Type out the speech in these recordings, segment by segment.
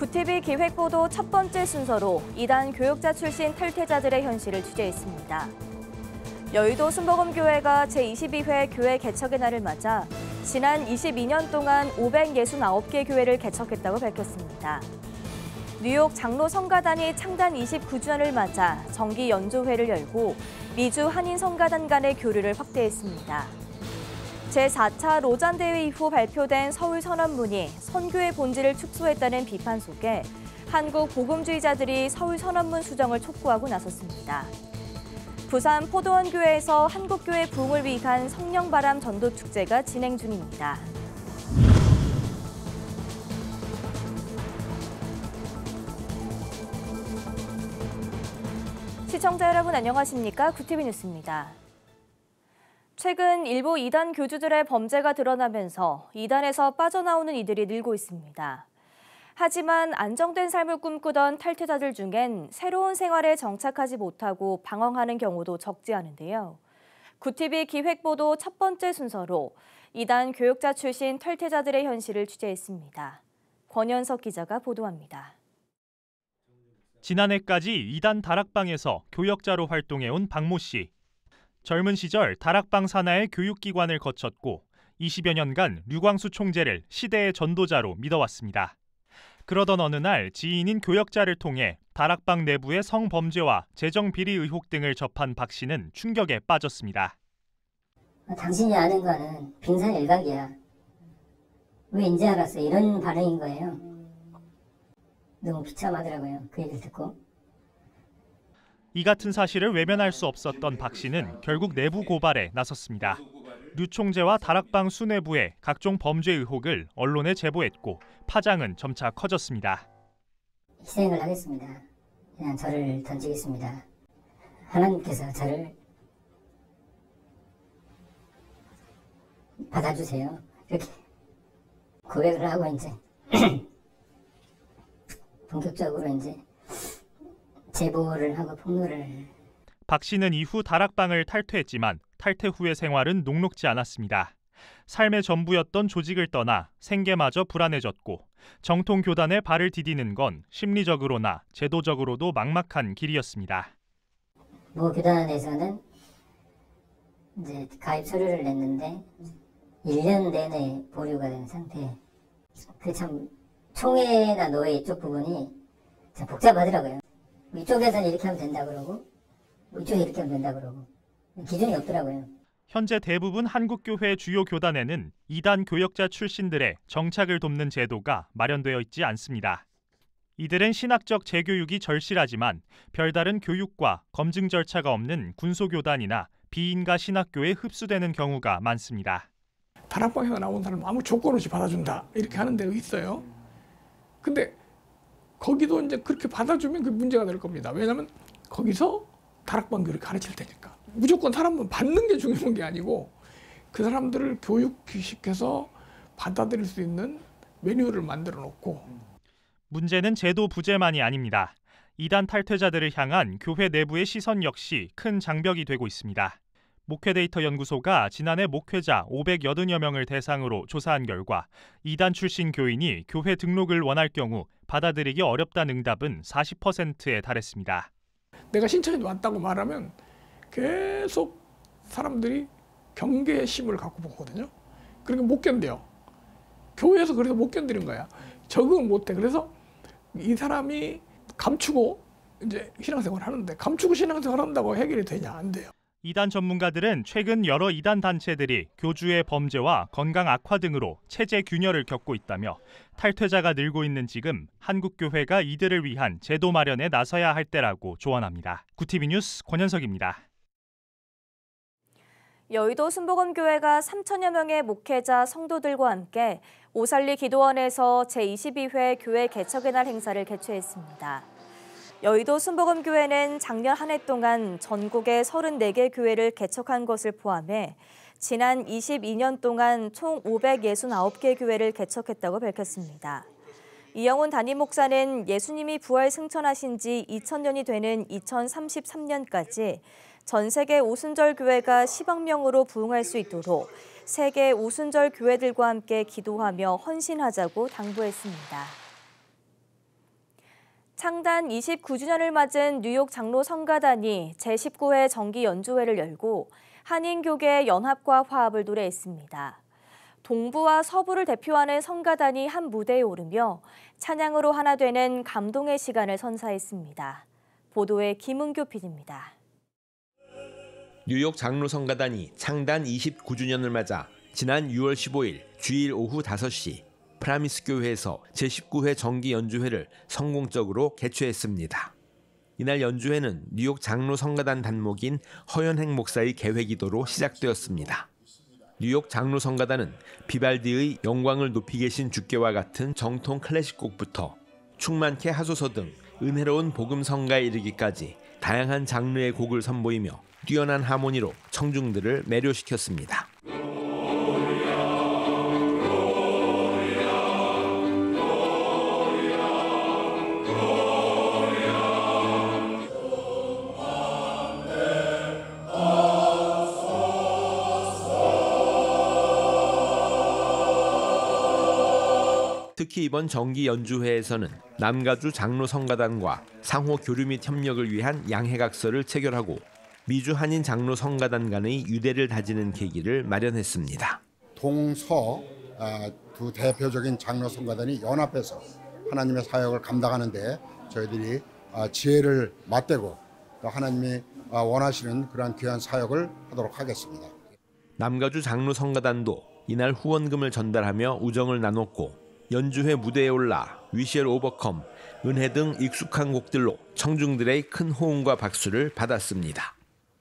구티비 기획보도 첫 번째 순서로 이단 교역자 출신 탈퇴자들의 현실을 취재했습니다. 여의도 순복음교회가 제22회 교회 개척의 날을 맞아 지난 22년 동안 569개 교회를 개척했다고 밝혔습니다. 뉴욕 장로 성가단이 창단 29주년을 맞아 정기 연조회를 열고 미주 한인 성가단 간의 교류를 확대했습니다. 제4차 로잔 대회 이후 발표된 서울 선언문이 선교의 본질을 축소했다는 비판 속에 한국 복음주의자들이 서울 선언문 수정을 촉구하고 나섰습니다. 부산 포도원교회에서 한국교회 부흥을 위한 성령바람 전도 축제가 진행 중입니다. 시청자 여러분 안녕하십니까? 구티비 뉴스입니다. 최근 일부 이단 교주들의 범죄가 드러나면서 이단에서 빠져나오는 이들이 늘고 있습니다. 하지만 안정된 삶을 꿈꾸던 탈퇴자들 중엔 새로운 생활에 정착하지 못하고 방황하는 경우도 적지 않은데요. 구티비 기획보도 첫 번째 순서로 이단 교역자 출신 탈퇴자들의 현실을 취재했습니다. 권현석 기자가 보도합니다. 지난해까지 이단 다락방에서 교역자로 활동해온 박모 씨. 젊은 시절 다락방 산하의 교육기관을 거쳤고 20여 년간 류광수 총재를 시대의 전도자로 믿어왔습니다. 그러던 어느 날 지인인 교역자를 통해 다락방 내부의 성범죄와 재정비리 의혹 등을 접한 박 씨는 충격에 빠졌습니다. 당신이 아는 거는 빙산일각이야. 왜 이제 알았어? 이런 반응인 거예요. 너무 비참하더라고요. 그 얘기를 듣고. 이 같은 사실을 외면할 수 없었던 박 씨는 결국 내부 고발에 나섰습니다. 류 총재와 다락방 수뇌부의 각종 범죄 의혹을 언론에 제보했고 파장은 점차 커졌습니다. 희생을 하겠습니다. 그냥 저를 던지겠습니다. 하나님께서 저를 받아주세요. 이렇게 고백을 하고 이제 본격적으로 이제 제보를 하고 폭로를. 박 씨는 이후 다락방을 탈퇴했지만 탈퇴 후의 생활은 녹록지 않았습니다. 삶의 전부였던 조직을 떠나 생계마저 불안해졌고 정통 교단에 발을 디디는 건 심리적으로나 제도적으로도 막막한 길이었습니다. 모 교단에서는 이제 가입 서류를 냈는데 1년 내내 보류가 된 상태. 그 참 총회나 노회 이쪽 부분이 참 복잡하더라고요. 이쪽에서는 이렇게 하면 된다 그러고 이쪽에 이렇게 하면 된다 그러고 기준이 없더라고요. 현재 대부분 한국교회 주요 교단에는 이단 교역자 출신들의 정착을 돕는 제도가 마련되어 있지 않습니다. 이들은 신학적 재교육이 절실하지만 별다른 교육과 검증 절차가 없는 군소교단이나 비인가 신학교에 흡수되는 경우가 많습니다. 다락방에서 나온 사람 아무 조건 없이 받아준다 이렇게 하는 데가 있어요. 근데 거기도 이제 그렇게 받아주면 그 문제가 될 겁니다. 왜냐하면 거기서 다락방 교육을 가르칠 테니까. 무조건 사람은 받는 게 중요한 게 아니고 그 사람들을 교육시켜서 받아들일 수 있는 매뉴얼을 만들어 놓고. 문제는 제도 부재만이 아닙니다. 이단 탈퇴자들을 향한 교회 내부의 시선 역시 큰 장벽이 되고 있습니다. 목회데이터 연구소가 지난해 목회자 580여 명을 대상으로 조사한 결과 이단 출신 교인이 교회 등록을 원할 경우 받아들이기 어렵다는 응답은 40%에 달했습니다. 내가 신천이 왔다고 말하면 계속 사람들이 경계의 심을 갖고 보거든요. 그러니까 못 견뎌요. 교회에서 그래서 못 견디는 거야. 적응을 못해. 그래서 이 사람이 감추고 이제 신앙생활을 하는데 감추고 신앙생활을 한다고 해결이 되냐? 안 돼요. 이단 전문가들은 최근 여러 이단 단체들이 교주의 범죄와 건강 악화 등으로 체제 균열을 겪고 있다며 탈퇴자가 늘고 있는 지금 한국교회가 이들을 위한 제도 마련에 나서야 할 때라고 조언합니다. 구티비 뉴스 권현석입니다. 여의도 순복음교회가 3천여 명의 목회자 성도들과 함께 오살리 기도원에서 제22회 교회 개척의 날 행사를 개최했습니다. 여의도 순복음교회는 작년 한 해 동안 전국의 34개 교회를 개척한 것을 포함해 지난 22년 동안 총 569개 교회를 개척했다고 밝혔습니다. 이영훈 담임 목사는 예수님이 부활 승천하신 지 2000년이 되는 2033년까지 전 세계 오순절 교회가 10억 명으로 부흥할 수 있도록 세계 오순절 교회들과 함께 기도하며 헌신하자고 당부했습니다. 창단 29주년을 맞은 뉴욕 장로 성가단이 제19회 정기 연주회를 열고 한인교계 연합과 화합을 노래했습니다. 동부와 서부를 대표하는 성가단이 한 무대에 오르며 찬양으로 하나 되는 감동의 시간을 선사했습니다. 보도에 김은교 PD입니다. 뉴욕 장로 성가단이 창단 29주년을 맞아 지난 6월 15일 주일 오후 5시 프라미스 교회에서 제19회 정기 연주회를 성공적으로 개최했습니다. 이날 연주회는 뉴욕 장로 성가단 단목인 허연행 목사의 개회기도로 시작되었습니다. 뉴욕 장로 성가단은 비발디의 영광을 높이 계신 주께와 같은 정통 클래식곡부터 충만케 하소서 등 은혜로운 복음 성가에 이르기까지 다양한 장르의 곡을 선보이며 뛰어난 하모니로 청중들을 매료시켰습니다. 특히 이번 정기 연주회에서는 남가주 장로 성가단과 상호 교류 및 협력을 위한 양해각서를 체결하고 미주 한인 장로 성가단 간의 유대를 다지는 계기를 마련했습니다. 동서 두 대표적인 장로 성가단이 연합해서 하나님의 사역을 감당하는데 저희들이 지혜를 맞대고 또 하나님이 원하시는 그러한 귀한 사역을 하도록 하겠습니다. 남가주 장로 성가단도 이날 후원금을 전달하며 우정을 나눴고 연주회 무대에 올라 위시엘 오버컴, 은혜 등 익숙한 곡들로 청중들의 큰 호응과 박수를 받았습니다.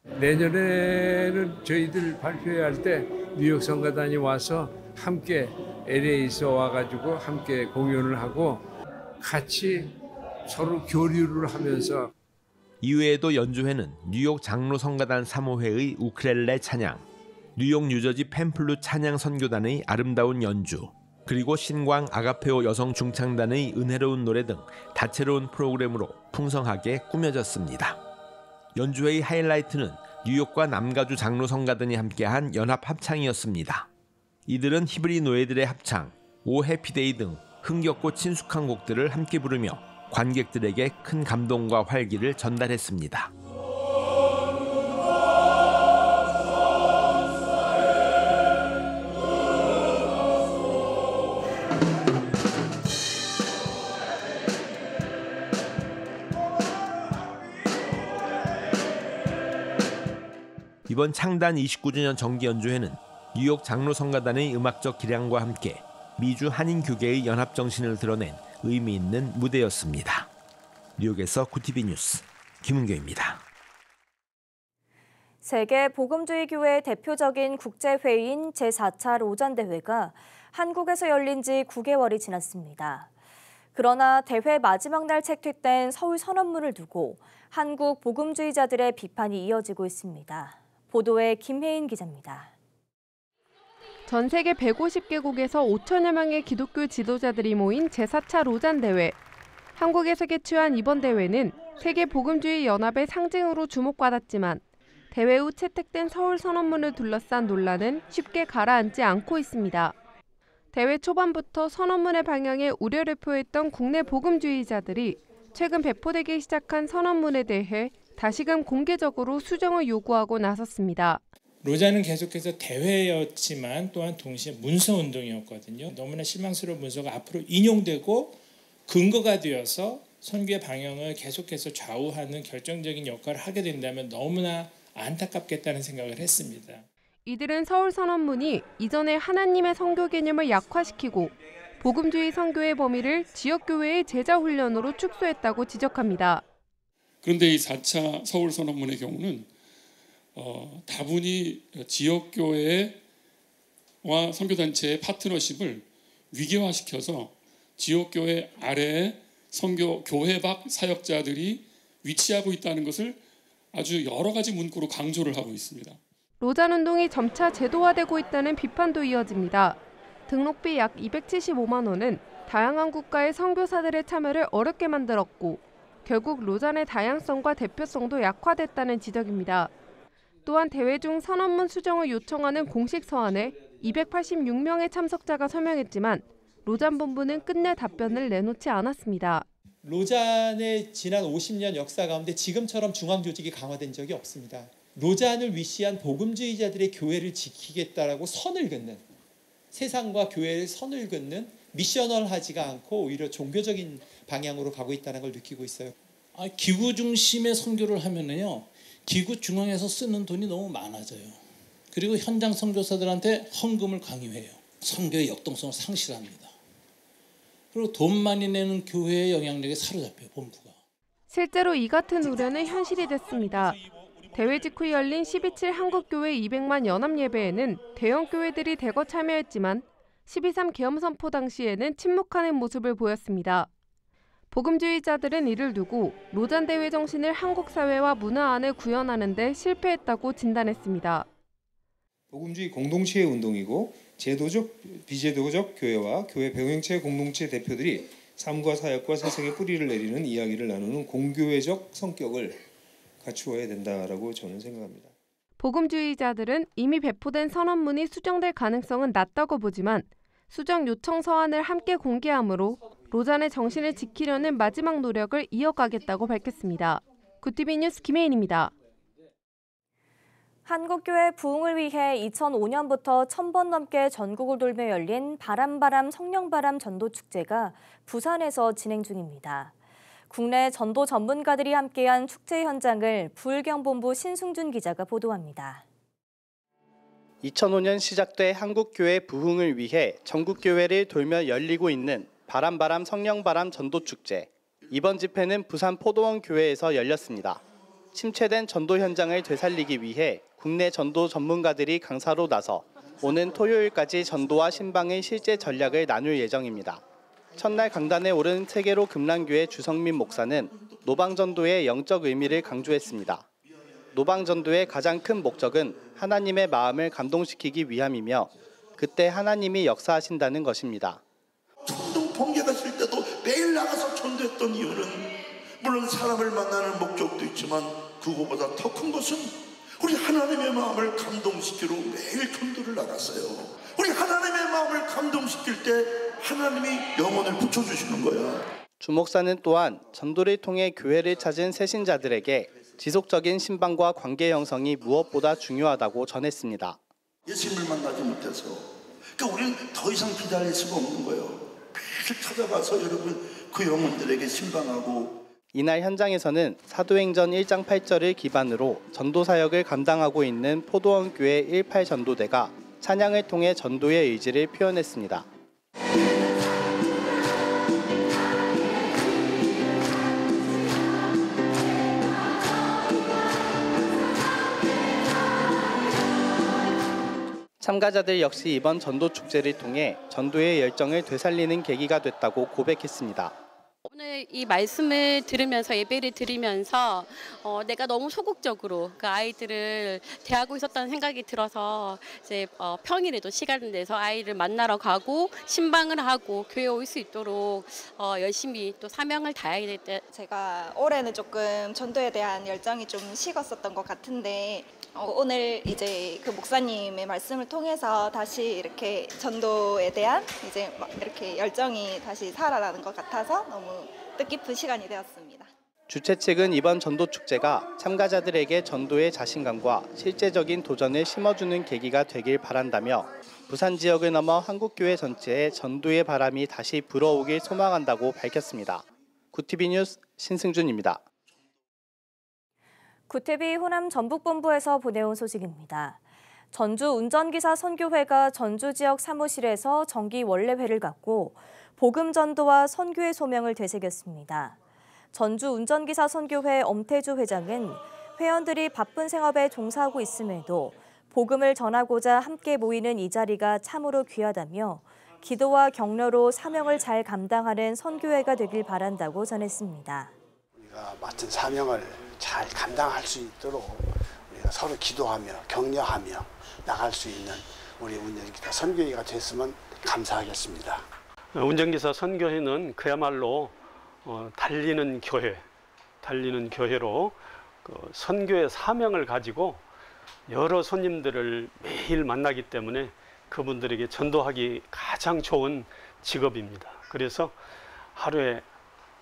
내년에는 저희들 발표회 할 때 뉴욕 성가단이 와서 함께 LA에서 와가지고 함께 공연을 하고 같이 서로 교류를 하면서 이외에도 연주회는 뉴욕 장로 성가단 사모회의 우크렐레 찬양, 뉴욕 뉴저지 펜플루 찬양 선교단의 아름다운 연주, 그리고 신광 아가페오 여성 중창단의 은혜로운 노래 등 다채로운 프로그램으로 풍성하게 꾸며졌습니다. 연주회의 하이라이트는 뉴욕과 남가주 장로 성가단이 함께한 연합 합창이었습니다. 이들은 히브리 노예들의 합창, 오 해피데이 등 흥겹고 친숙한 곡들을 함께 부르며 관객들에게 큰 감동과 활기를 전달했습니다. 이번 창단 29주년 정기 연주회는 뉴욕 장로 성가단의 음악적 기량과 함께 미주 한인 교계의 연합 정신을 드러낸 의미 있는 무대였습니다. 뉴욕에서 구티비 뉴스 김은교입니다. 세계 복음주의 교회의 대표적인 국제회의인 제4차 로잔 대회가 한국에서 열린 지 9개월이 지났습니다. 그러나 대회 마지막 날 채택된 서울 선언문을 두고 한국 복음주의자들의 비판이 이어지고 있습니다. 보도에 김혜인 기자입니다. 전 세계 150개국에서 5천여 명의 기독교 지도자들이 모인 제4차 로잔 대회. 한국에서 개최한 이번 대회는 세계 복음주의 연합의 상징으로 주목받았지만 대회 후 채택된 서울 선언문을 둘러싼 논란은 쉽게 가라앉지 않고 있습니다. 대회 초반부터 선언문의 방향에 우려를 표했던 국내 복음주의자들이 최근 배포되기 시작한 선언문에 대해 다시금 공개적으로 수정을 요구하고 나섰습니다. 로잔은 계속해서 대회였지만 또한 동시에 문서운동이었거든요. 너무나 실망스러운 문서가 앞으로 인용되고 근거가 되어서 선교의 방향을 계속해서 좌우하는 결정적인 역할을 하게 된다면 너무나 안타깝겠다는 생각을 했습니다. 이들은 서울 선언문이 이전에 하나님의 선교 개념을 약화시키고 복음주의 선교의 범위를 지역교회의 제자훈련으로 축소했다고 지적합니다. 그런데 이 4차 서울 선언문의 경우는 다분히 지역교회와 선교단체의 파트너십을 위계화시켜서 지역교회 아래에 선교 교회 밖 사역자들이 위치하고 있다는 것을 아주 여러 가지 문구로 강조를 하고 있습니다. 로잔 운동이 점차 제도화되고 있다는 비판도 이어집니다. 등록비 약 275만 원은 다양한 국가의 선교사들의 참여를 어렵게 만들었고 결국 로잔의 다양성과 대표성도 약화됐다는 지적입니다. 또한 대회 중 선언문 수정을 요청하는 공식 서한에 286명의 참석자가 서명했지만 로잔 본부는 끝내 답변을 내놓지 않았습니다. 로잔의 지난 50년 역사 가운데 지금처럼 중앙 조직이 강화된 적이 없습니다. 로잔을 위시한 복음주의자들의 교회를 지키겠다라고 선을 긋는, 세상과 교회의 선을 긋는 미셔널하지가 않고 오히려 종교적인 방향으로 가고 있다는 걸 느끼고 있어요. 기구 중심의 선교를 하면은요, 기구 중앙에서 쓰는 돈이 너무 많아져요. 그리고 현장 선교사들한테 헌금을 강요해요. 선교의 역동성을 상실합니다. 그리고 돈 많이 내는 교회의 영향력에 사로잡혀요, 본부가. 실제로 이 같은 우려는 현실이 됐습니다. 대회 직후 열린 12.7 한국교회 200만 연합예배에는 대형 교회들이 대거 참여했지만 12.3 계엄선포 당시에는 침묵하는 모습을 보였습니다. 복음주의자들은 이를 두고 로잔 대회 정신을 한국 사회와 문화 안에 구현하는 데 실패했다고 진단했습니다. 복음주의 공동체의 운동이고 제도적, 비제도적 교회와 교회 병행체 공동체 대표들이 삶과 사역과 세상에 뿌리를 내리는 이야기를 나누는 공교회적 성격을 갖추어야 된다라고 저는 생각합니다. 복음주의자들은 이미 배포된 선언문이 수정될 가능성은 낮다고 보지만 수정 요청 서한을 함께 공개하므로 로잔의 정신을 지키려는 마지막 노력을 이어가겠다고 밝혔습니다. 구티비 뉴스 김혜인입니다. 한국교회 부흥을 위해 2005년부터 1000번 넘게 전국을 돌며 열린 바람바람 성령바람 전도축제가 부산에서 진행 중입니다. 국내 전도 전문가들이 함께한 축제 현장을 부울경본부 신승준 기자가 보도합니다. 2005년 시작돼 한국교회 부흥을 위해 전국교회를 돌며 열리고 있는 바람바람 성령바람 전도축제. 이번 집회는 부산 포도원 교회에서 열렸습니다. 침체된 전도 현장을 되살리기 위해 국내 전도 전문가들이 강사로 나서 오는 토요일까지 전도와 신방의 실제 전략을 나눌 예정입니다. 첫날 강단에 오른 세계로 금란교회 주성민 목사는 노방전도의 영적 의미를 강조했습니다. 노방전도의 가장 큰 목적은 하나님의 마음을 감동시키기 위함이며 그때 하나님이 역사하신다는 것입니다. 천둥 번개가 칠 때도 매일 나가서 전도했던 이유는 물론 사람을 만나는 목적도 있지만 그거보다 더 큰 것은 우리 하나님의 마음을 감동시키러 매일 전도를 나갔어요. 우리 하나님의 마음을 감동시킬 때 하나님이 영혼을 붙여주시는 거야. 주 목사는 또한 전도를 통해 교회를 찾은 새신자들에게 지속적인 신방과 관계 형성이 무엇보다 중요하다고 전했습니다. 예수님을 만나지 못해서 그러니까 우리는 더 이상 기다릴 수가 없는 거예요. 매일 찾아가서 여러분 그 영혼들에게 신방하고. 이날 현장에서는 사도행전 1장 8절을 기반으로 전도 사역을 감당하고 있는 포도원 교회 18 전도대가 찬양을 통해 전도의 의지를 표현했습니다. 참가자들 역시 이번 전도축제를 통해 전도의 열정을 되살리는 계기가 됐다고 고백했습니다. 오늘 이 말씀을 들으면서 예배를 드리면서 내가 너무 소극적으로 그 아이들을 대하고 있었다는 생각이 들어서 이제 평일에도 시간을 내서 아이를 만나러 가고 신방을 하고 교회에 올 수 있도록 열심히 또 사명을 다해야 될 때 제가 올해는 조금 전도에 대한 열정이 좀 식었었던 것 같은데 오늘 이제 그 목사님의 말씀을 통해서 다시 이렇게 전도에 대한 이제 막 이렇게 열정이 다시 살아나는 것 같아서 너무 뜻깊은 시간이 되었습니다. 주최 측은 이번 전도축제가 참가자들에게 전도의 자신감과 실제적인 도전을 심어주는 계기가 되길 바란다며 부산 지역을 넘어 한국교회 전체에 전도의 바람이 다시 불어오길 소망한다고 밝혔습니다. 구티비 뉴스 신승준입니다. 구티비 호남 전북본부에서 보내온 소식입니다. 전주 운전기사 선교회가 전주 지역 사무실에서 정기 원래회를 갖고 복음 전도와 선교의 소명을 되새겼습니다. 전주 운전기사 선교회 엄태주 회장은 회원들이 바쁜 생업에 종사하고 있음에도 복음을 전하고자 함께 모이는 이 자리가 참으로 귀하다며 기도와 격려로 사명을 잘 감당하는 선교회가 되길 바란다고 전했습니다. 우리가 맡은 사명을 잘 감당할 수 있도록 우리가 서로 기도하며 격려하며 나갈 수 있는 우리 운전기사 선교회가 됐으면 감사하겠습니다. 운전기사 선교회는 그야말로 달리는 교회로 선교의 사명을 가지고 여러 손님들을 매일 만나기 때문에 그분들에게 전도하기 가장 좋은 직업입니다. 그래서 하루에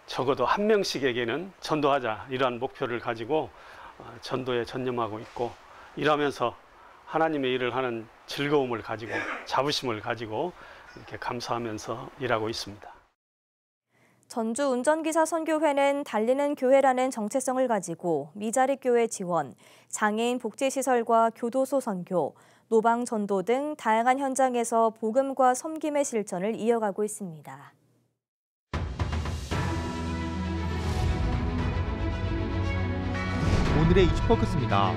적어도 한 명씩에게는 전도하자 이러한 목표를 가지고 전도에 전념하고 있고 일하면서 하나님의 일을 하는 즐거움을 가지고 자부심을 가지고 이렇게 감사하면서 일하고 있습니다. 전주 운전기사 선교회는 달리는 교회라는 정체성을 가지고 미자립교회 지원, 장애인 복지시설과 교도소 선교, 노방 전도 등 다양한 현장에서 복음과 섬김의 실천을 이어가고 있습니다. 오늘의 이슈포커스입니다.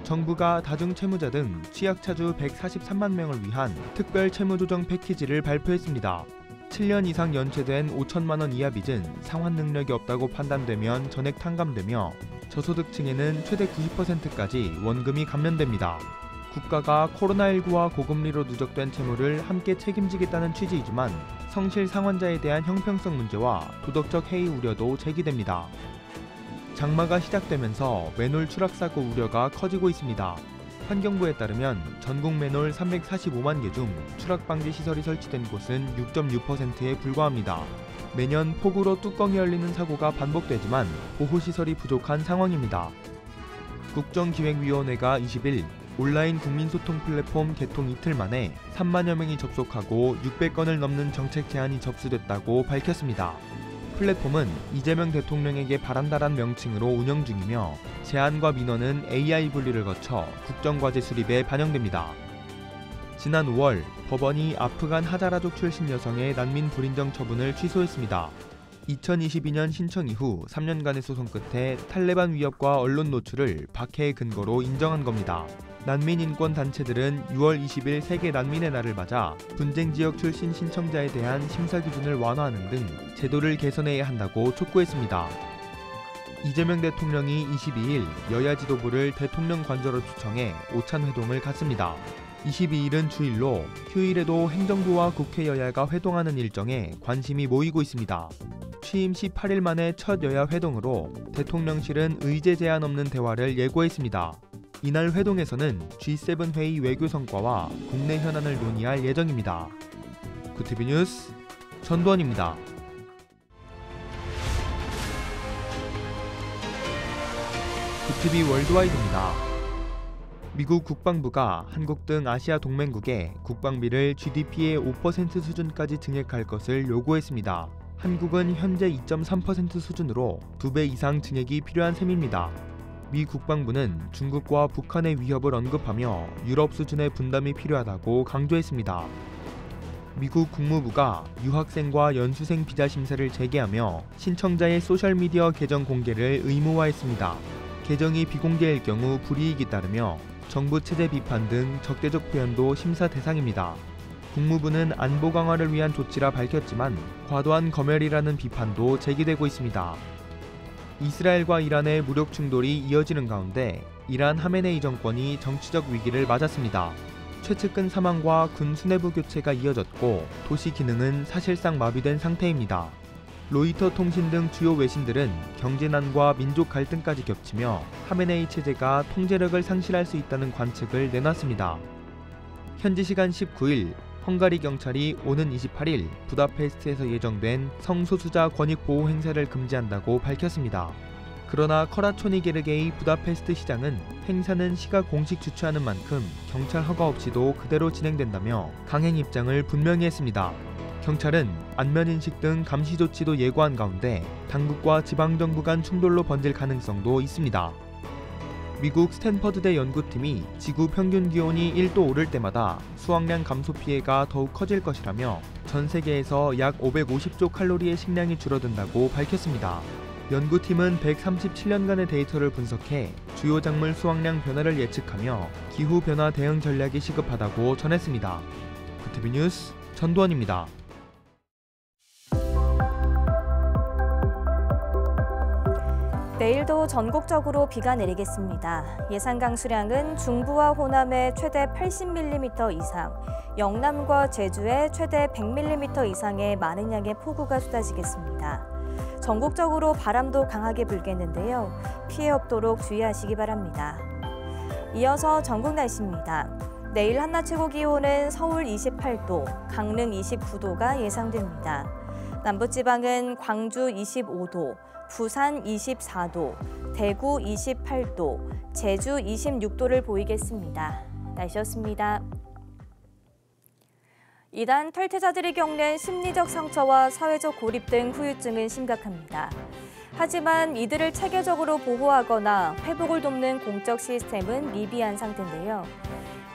정부가 다중채무자 등 취약차주 143만 명을 위한 특별 채무조정 패키지를 발표했습니다. 7년 이상 연체된 5천만 원 이하 빚은 상환 능력이 없다고 판단되면 전액 탕감되며 저소득층에는 최대 90%까지 원금이 감면됩니다. 국가가 코로나19와 고금리로 누적된 채무를 함께 책임지겠다는 취지이지만 성실 상환자에 대한 형평성 문제와 도덕적 해이 우려도 제기됩니다. 장마가 시작되면서 맨홀 추락 사고 우려가 커지고 있습니다. 환경부에 따르면 전국 맨홀 345만 개 중 추락 방지 시설이 설치된 곳은 6.6%에 불과합니다. 매년 폭우로 뚜껑이 열리는 사고가 반복되지만 보호시설이 부족한 상황입니다. 국정기획위원회가 20일 온라인 국민소통 플랫폼 개통 이틀 만에 3만여 명이 접속하고 600건을 넘는 정책 제안이 접수됐다고 밝혔습니다. 플랫폼은 이재명 대통령에게 바란다란 명칭으로 운영 중이며 제안과 민원은 AI 분리를 거쳐 국정과제 수립에 반영됩니다. 지난 5월 법원이 아프간 하자라족 출신 여성의 난민 불인정 처분을 취소했습니다. 2022년 신청 이후 3년간의 소송 끝에 탈레반 위협과 언론 노출을 박해의 근거로 인정한 겁니다. 난민인권단체들은 6월 20일 세계 난민의 날을 맞아 분쟁 지역 출신 신청자에 대한 심사 기준을 완화하는 등 제도를 개선해야 한다고 촉구했습니다. 이재명 대통령이 22일 여야 지도부를 대통령 관저로 초청해 오찬 회동을 갖습니다. 22일은 주일로 휴일에도 행정부와 국회 여야가 회동하는 일정에 관심이 모이고 있습니다. 취임 18일 만에 첫 여야 회동으로 대통령실은 의제 제한 없는 대화를 예고했습니다. 이날 회동에서는 G7 회의 외교 성과와 국내 현안을 논의할 예정입니다. 구티비 뉴스 전두원입니다. 구티비 월드와이드입니다. 미국 국방부가 한국 등 아시아 동맹국에 국방비를 GDP의 5% 수준까지 증액할 것을 요구했습니다. 한국은 현재 2.3% 수준으로 2배 이상 증액이 필요한 셈입니다. 미 국방부는 중국과 북한의 위협을 언급하며 유럽 수준의 분담이 필요하다고 강조했습니다. 미국 국무부가 유학생과 연수생 비자 심사를 재개하며 신청자의 소셜미디어 계정 공개를 의무화했습니다. 계정이 비공개일 경우 불이익이 따르며 정부 체제 비판 등 적대적 표현도 심사 대상입니다. 국무부는 안보 강화를 위한 조치라 밝혔지만 과도한 검열이라는 비판도 제기되고 있습니다. 이스라엘과 이란의 무력 충돌이 이어지는 가운데 이란 하메네이 정권이 정치적 위기를 맞았습니다. 최측근 사망과 군 수뇌부 교체가 이어졌고 도시 기능은 사실상 마비된 상태입니다. 로이터 통신 등 주요 외신들은 경제난과 민족 갈등까지 겹치며 하메네이 체제가 통제력을 상실할 수 있다는 관측을 내놨습니다. 현지 시간 19일 헝가리 경찰이 오는 28일 부다페스트에서 예정된 성소수자 권익 보호 행사를 금지한다고 밝혔습니다. 그러나 커라초니게르게이 부다페스트 시장은 행사는 시가 공식 주최하는 만큼 경찰 허가 없이도 그대로 진행된다며 강행 입장을 분명히 했습니다. 경찰은 안면인식 등 감시 조치도 예고한 가운데 당국과 지방정부 간 충돌로 번질 가능성도 있습니다. 미국 스탠퍼드대 연구팀이 지구 평균 기온이 1도 오를 때마다 수확량 감소 피해가 더욱 커질 것이라며 전 세계에서 약 550조 칼로리의 식량이 줄어든다고 밝혔습니다. 연구팀은 137년간의 데이터를 분석해 주요 작물 수확량 변화를 예측하며 기후변화 대응 전략이 시급하다고 전했습니다. 구티비 뉴스 전두원입니다. 내일도 전국적으로 비가 내리겠습니다. 예상 강수량은 중부와 호남에 최대 80mm 이상, 영남과 제주에 최대 100mm 이상의 많은 양의 폭우가 쏟아지겠습니다. 전국적으로 바람도 강하게 불겠는데요. 피해 없도록 주의하시기 바랍니다. 이어서 전국 날씨입니다. 내일 한낮 최고 기온은 서울 28도, 강릉 29도가 예상됩니다. 남부지방은 광주 25도, 부산 24도, 대구 28도, 제주 26도를 보이겠습니다. 날씨였습니다. 이단 탈퇴자들이 겪는 심리적 상처와 사회적 고립 등 후유증은 심각합니다. 하지만 이들을 체계적으로 보호하거나 회복을 돕는 공적 시스템은 미비한 상태인데요.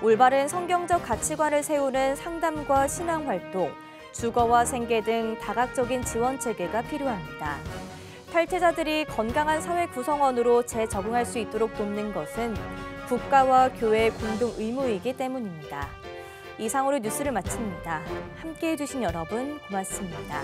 올바른 성경적 가치관을 세우는 상담과 신앙활동, 주거와 생계 등 다각적인 지원 체계가 필요합니다. 탈퇴자들이 건강한 사회 구성원으로 재적응할 수 있도록 돕는 것은 국가와 교회의 공동 의무이기 때문입니다. 이상으로 뉴스를 마칩니다. 함께해 주신 여러분 고맙습니다.